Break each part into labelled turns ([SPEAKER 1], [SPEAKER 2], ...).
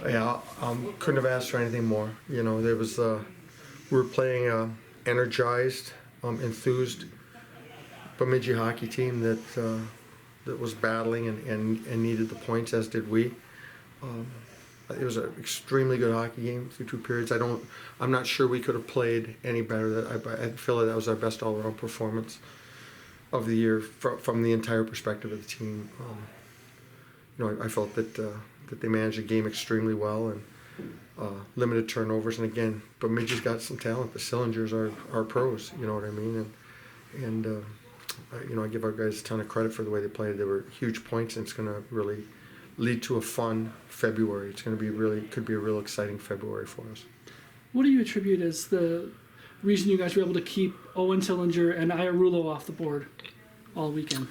[SPEAKER 1] Yeah, couldn't have asked for anything more. You know, there was we were playing energized, enthused Bemidji hockey team that was battling and needed the points, as did we. It was an extremely good hockey game through 2 periods. I'm not sure we could have played any better. I feel like that was our best all-around performance of the year from the entire perspective of the team. I felt that they managed the game extremely well and limited turnovers. And again, Bemidji's got some talent. The Cylinders are pros. You know what I mean? And I give our guys a ton of credit for the way they played. They were huge points, and it's going to really lead to a fun February. It's going to be could be a real exciting February for us.
[SPEAKER 2] What do you attribute as the reason you guys were able to keep Owen Sillinger and Iarulo off the board all weekend?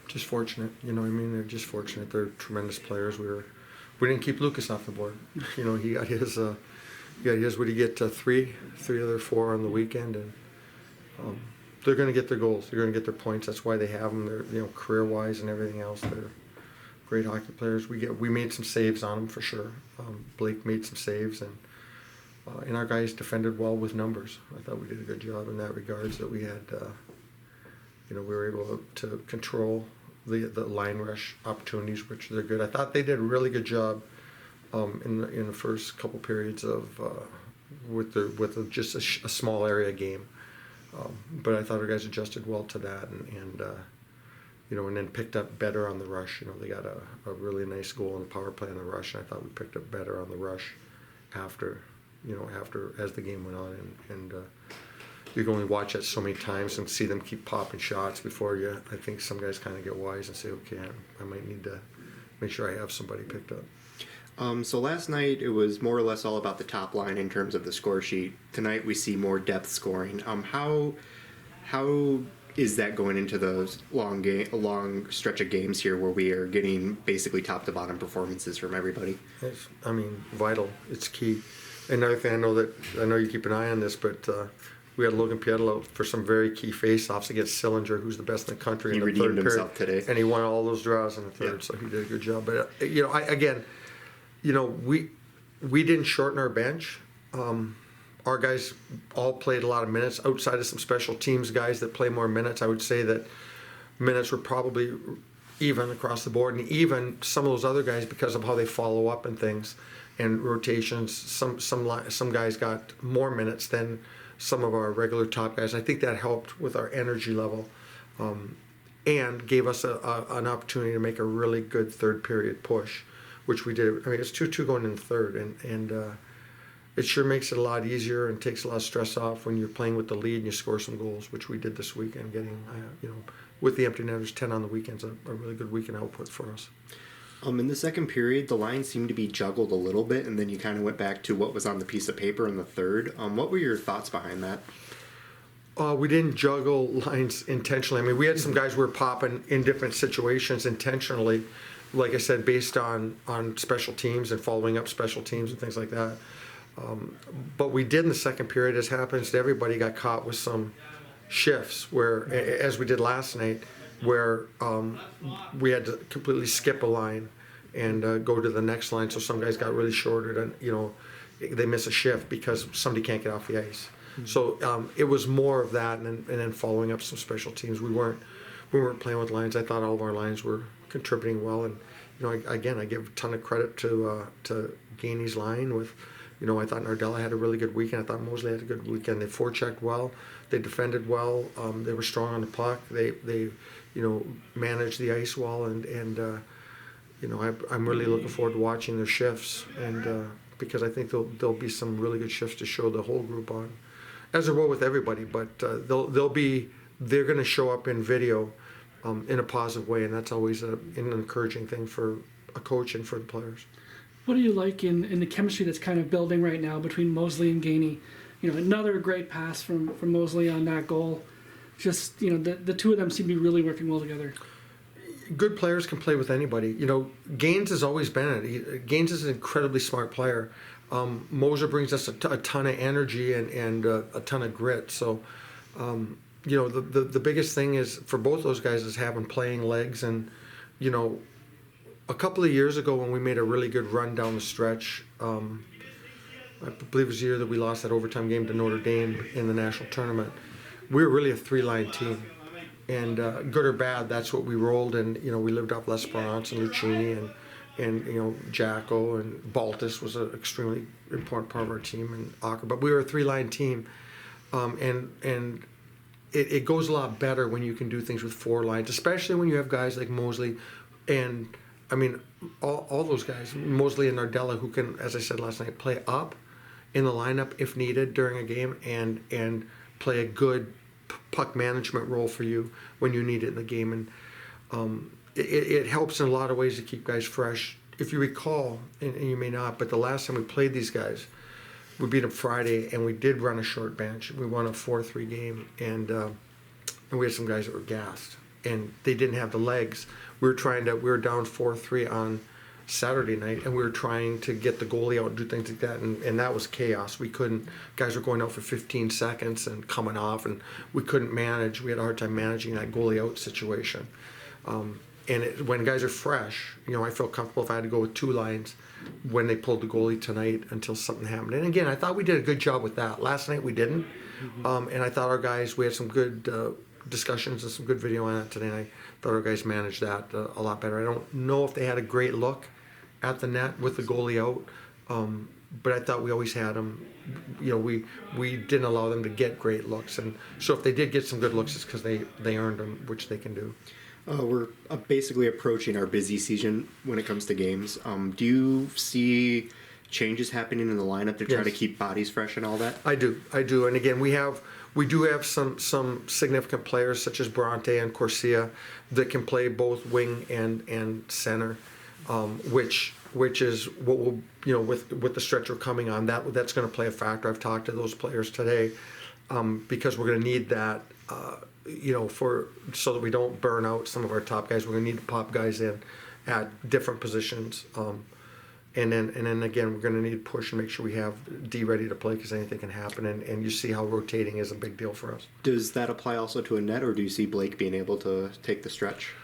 [SPEAKER 1] Just fortunate, you know what I mean? They're just fortunate. They're tremendous players. We didn't keep Lucas off the board. You know, he got his what he get three other four on the weekend, and they're going to get their goals. They're going to get their points. That's why they have them. They're career-wise and everything else. They're great hockey players. We made some saves on them for sure. Blake made some saves, and our guys defended well with numbers. I thought we did a good job in that regards. That we had. We were able to control the line rush opportunities, which they're good. I thought they did a really good job in the first couple periods of with just a small area game. But I thought our guys adjusted well to that, and then picked up better on the rush. You know, they got a really nice goal in the power play on the rush, and I thought we picked up better on the rush after as the game went on, and you can only watch that so many times and see them keep popping shots before you. I think some guys kind of get wise and say, okay, I might need to make sure I have somebody picked up.
[SPEAKER 3] So last night it was more or less all about the top line in terms of the score sheet. Tonight we see more depth scoring. How is that going into those long stretch of games here where we are getting basically top to bottom performances from everybody?
[SPEAKER 1] It's, vital. It's key. Another thing, I know you keep an eye on this, but we had Logan Pietolo for some very key face-offs against Sillinger, who's the best in the country.
[SPEAKER 3] He
[SPEAKER 1] in the
[SPEAKER 3] redeemed
[SPEAKER 1] third
[SPEAKER 3] himself
[SPEAKER 1] period,
[SPEAKER 3] today,
[SPEAKER 1] and he won all those draws in the third, so he did a good job. But we didn't shorten our bench. Our guys all played a lot of minutes outside of some special teams guys that play more minutes. I would say that minutes were probably even across the board, and even some of those other guys, because of how they follow up and things and rotations, some guys got more minutes than some of our regular top guys. I think that helped with our energy level, and gave us an opportunity to make a really good third period push, which we did. It's 2-2 going in the third, and it sure makes it a lot easier and takes a lot of stress off when you're playing with the lead and you score some goals, which we did this weekend, getting with the empty netters 10 on the weekends, a really good weekend output for us.
[SPEAKER 3] In the second period, the lines seemed to be juggled a little bit, and then you kind of went back to what was on the piece of paper in the third. What were your thoughts behind that?
[SPEAKER 1] We didn't juggle lines intentionally. We had some guys who were popping in different situations intentionally, like I said, based on special teams and following up special teams and things like that. But we did in the second period, as happens to everybody, got caught with some shifts where, as we did last night, where we had to completely skip a line and go to the next line. So some guys got really shorted, and they miss a shift because somebody can't get off the ice. Mm-hmm. So it was more of that, and then following up some special teams. We weren't playing with lines. I thought all of our lines were contributing well, and I give a ton of credit to Gainey's line with. I thought Nardella had a really good weekend. I thought Mosley had a good weekend. They forechecked well. They defended well. They were strong on the puck. They managed the ice well, and I'm really looking forward to watching their shifts, and because I think there'll be some really good shifts to show the whole group on, as there will with everybody. But they're going to show up in video in a positive way, and that's always an encouraging thing for a coach and for the players.
[SPEAKER 2] What do you like in the chemistry that's kind of building right now between Mosley and Gainey? Another great pass from Mosley on that goal. Just, the two of them seem to be really working well together.
[SPEAKER 1] Good players can play with anybody. Gaines has always been it. Gaines is an incredibly smart player. Moser brings us a ton of energy and a ton of grit. So, the biggest thing is for both those guys is having playing legs and, a couple of years ago when we made a really good run down the stretch, I believe it was the year that we lost that overtime game to Notre Dame in the national tournament. We were really a three-line team, and good or bad, that's what we rolled. And we lived off L'Esperance and Lucchini and Jacko and Baltus was an extremely important part of our team, and Acker. But we were a three-line team, and it goes a lot better when you can do things with four lines, especially when you have guys like Mosley and all those guys, Mosley and Nardella, who can, as I said last night, play up in the lineup if needed during a game and play a good puck management role for you when you need it in the game. And it helps in a lot of ways to keep guys fresh. If you recall, and you may not, but the last time we played these guys, we beat them Friday, and we did run a short bench. We won a 4-3 game, and we had some guys that were gassed, and they didn't have the legs. We were down 4-3 on Saturday night, and we were trying to get the goalie out and do things like that, and that was chaos. We couldn't. Guys were going out for 15 seconds and coming off, and we couldn't manage. We had a hard time managing that goalie out situation. When guys are fresh, I felt comfortable if I had to go with two lines when they pulled the goalie tonight until something happened. And again, I thought we did a good job with that. Last night we didn't, and I thought our guys, we had some good discussions and some good video on that today, and I thought our guys managed that a lot better. I don't know if they had a great look at the net with the goalie out, but I thought we always had them. We didn't allow them to get great looks, and so if they did get some good looks, it's because they earned them, which they can do.
[SPEAKER 3] We're basically approaching our busy season when it comes to games. Do you see changes happening in the lineup to try to keep bodies fresh and all that? I do.
[SPEAKER 1] And again, we do have some significant players such as Bronte and Corsia that can play both wing and center, which is what will with the stretch we're coming on, that's going to play a factor. I've talked to those players today because we're going to need that. So that we don't burn out some of our top guys. We're going to need to pop guys in at different positions. And then again, we're going to need to push and make sure we have D ready to play because anything can happen. And you see how rotating is a big deal for us.
[SPEAKER 3] Does that apply also to a net, or do you see Blake being able to take the stretch?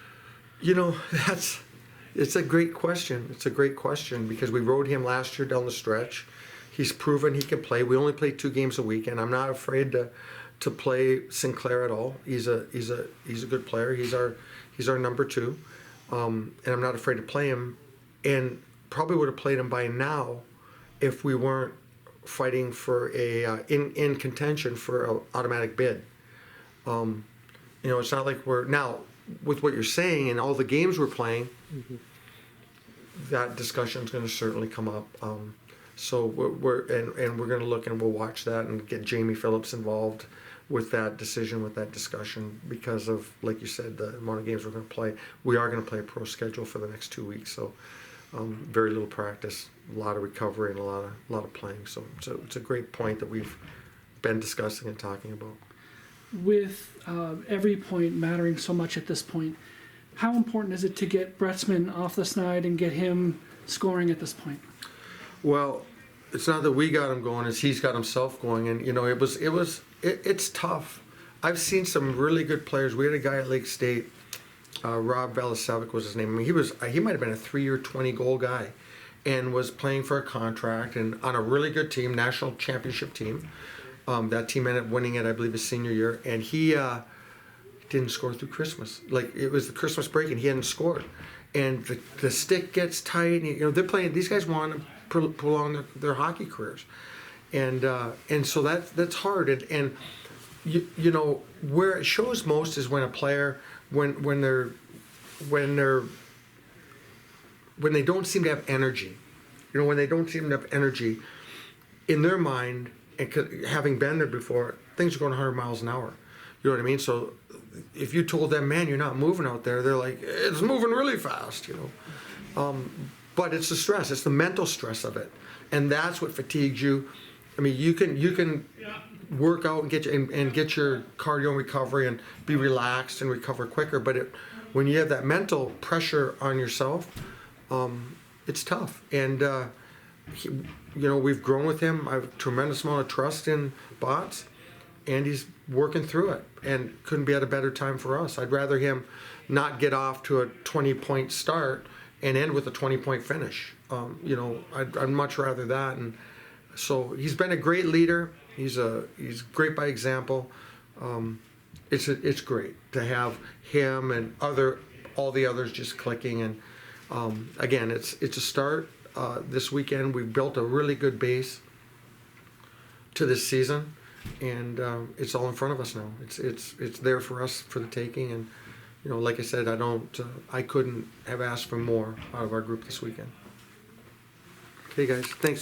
[SPEAKER 1] It's a great question. It's a great question because we rode him last year down the stretch. He's proven he can play. We only play 2 games a week, and I'm not afraid to play Sinclair at all. He's a good player. He's our number 2, and I'm not afraid to play him. And probably would have played him by now if we weren't fighting for in contention for an automatic bid. It's not like we're now with what you're saying and all the games we're playing. That discussion is going to certainly come up. So we're going to look and we'll watch that and get Jamie Phillips involved with that decision, with that discussion, because of, like you said, the amount of games we're going to play. We are going to play a pro schedule for the next 2 weeks, so very little practice, a lot of recovery, and a lot of playing. So it's a great point that we've been discussing and talking about.
[SPEAKER 2] With every point mattering so much at this point, how important is it to get Bretzman off the snide and get him scoring at this point?
[SPEAKER 1] Well, it's not that we got him going; it's he's got himself going, and it's tough. I've seen some really good players. We had a guy at Lake State, Rob Velisevic was his name. I mean, he might have been a 3-year, 20-goal guy, and was playing for a contract and on a really good team, national championship team. That team ended up winning it, I believe, his senior year, and he didn't score through Christmas. Like, it was the Christmas break, and he hadn't scored. And the stick gets tight. And, they're playing. These guys want to prolong their hockey careers, and so that's hard. And where it shows most is when a player when they don't seem to have energy. When they don't seem to have energy in their mind, and having been there before, things are going 100 miles an hour. You know what I mean? So if you told them, man, you're not moving out there, they're like, it's moving really fast, But it's the stress. It's the mental stress of it, and that's what fatigues you. I mean, you can work out and get your cardio and recovery and be relaxed and recover quicker. But when you have that mental pressure on yourself, it's tough. And we've grown with him. I have a tremendous amount of trust in Bots, and he's working through it. And couldn't be at a better time for us. I'd rather him not get off to a 20-point start and end with a 20-point finish. I'd much rather that. And so he's been a great leader. He's great by example. It's great to have him and all the others just clicking. And again, it's a start. This weekend we've built a really good base to this season, and it's all in front of us now. It's there for us for the taking. And like I said, I couldn't have asked for more out of our group this weekend. Okay, guys, thanks.